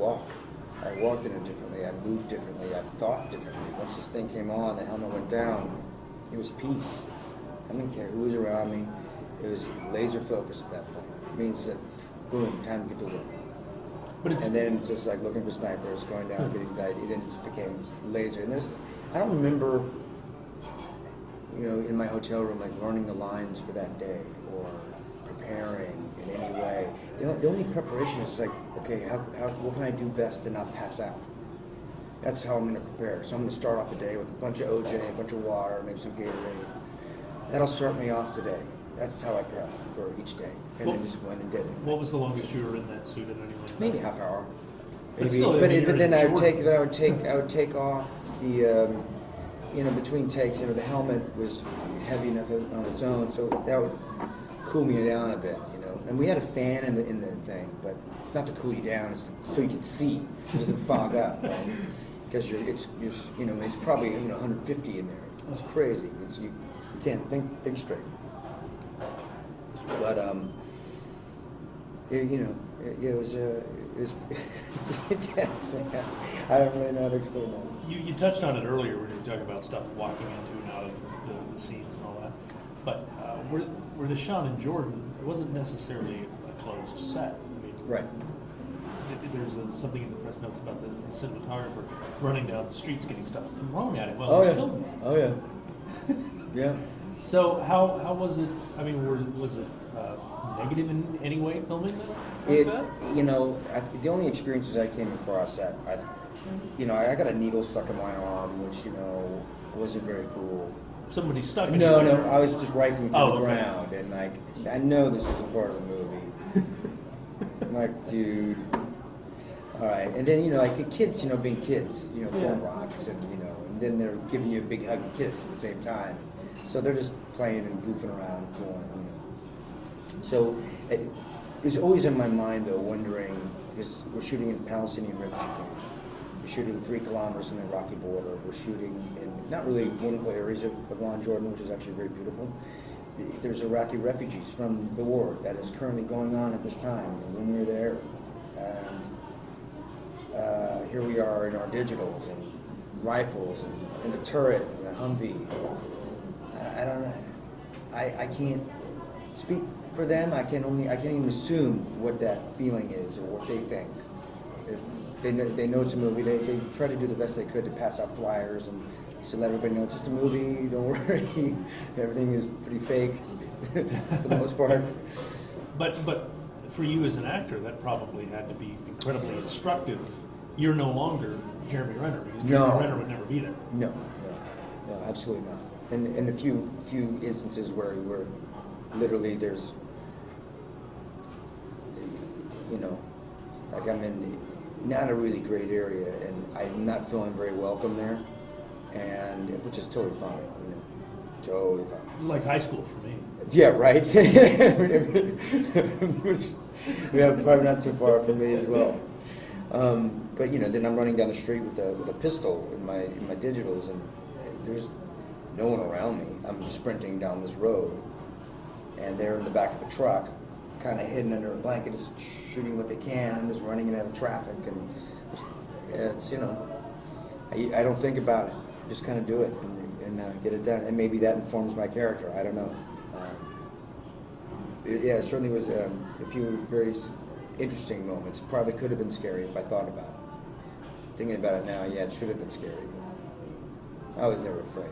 walk. I walked in it differently. I moved differently. I thought differently. Once this thing came on, the helmet went down. It was peace. I didn't care who was around me. It was laser focused at that point. It means that, boom, time to get to work. And then it's just like looking for snipers, going down, getting died. Then it just became laser. And I don't remember, in my hotel room, like learning the lines for that day or preparing in any way. The only preparation is like, okay, what can I do best to not pass out? That's how I'm going to prepare. So I'm going to start off the day with a bunch of OJ, a bunch of water, maybe some Gatorade. That'll start me off today. That's how I prep for each day, and then just went and did it. What was the longest you were in that suit at any one time? Maybe half hour. But still, but then I would take off the between takes. The helmet was heavy enough on its own, so that would cool me down a bit. And we had a fan in the thing, but it's not to cool you down; it's so you can see. It doesn't fog up, right? Because it's probably 150 in there. It's crazy. You can't think straight. But it was intense, man. I don't really know how to explain that. You touched on it earlier when you were talking about stuff walking into and out of the scenes and all that. But where the Sean and Jordan, it wasn't necessarily a closed set. I mean, right. There's something in the press notes about the cinematographer running down the streets getting stuff thrown at him while he was filming. Oh yeah. Yeah. So how was it? I mean, was it negative in any way filming that? The only experiences I came across that I got a needle stuck in my arm, which wasn't very cool. Somebody stuck in No, I was just rifling through the ground, and I know this isn't part of the movie. I'm like, dude. All right, and then kids, being kids, throwing rocks, and then they're giving you a big hug and kiss at the same time. So they're just playing and goofing around, fooling, So it's always in my mind, though, wondering, because we're shooting in Palestinian refugee camp. We're shooting 3 kilometers from the Iraqi border. We're shooting in not really wonderful areas of Jordan, which is actually very beautiful. There's Iraqi refugees from the war that is currently going on at this time. And when we were there, and here we are in our digitals and rifles and the turret and the Humvee. I don't know. I can't speak for them. I can't even assume what that feeling is or what they think. If they know it's a movie, they try to do the best they could to pass out flyers and to let everybody know it's just a movie. Don't worry, everything is pretty fake for the most part. But for you as an actor, that probably had to be incredibly instructive. You're no longer Jeremy Renner because Jeremy Renner would never be there. No, absolutely not. And the few instances where literally there's, like I'm in not a really great area and I'm not feeling very welcome there, and which is totally fine, totally fine. It's like high school for me. Yeah, right. Yeah, probably not too far from me as well. But then I'm running down the street with a pistol in my digitals, and there's no one around me. I'm sprinting down this road, and they're in the back of a truck, kind of hidden under a blanket, just shooting what they can, and just running in out of traffic. And it's I don't think about it. Just kind of do it and get it done. And maybe that informs my character. I don't know. It certainly was a few very interesting moments. Probably could have been scary if I thought about it. Thinking about it now, it should have been scary. But I was never afraid.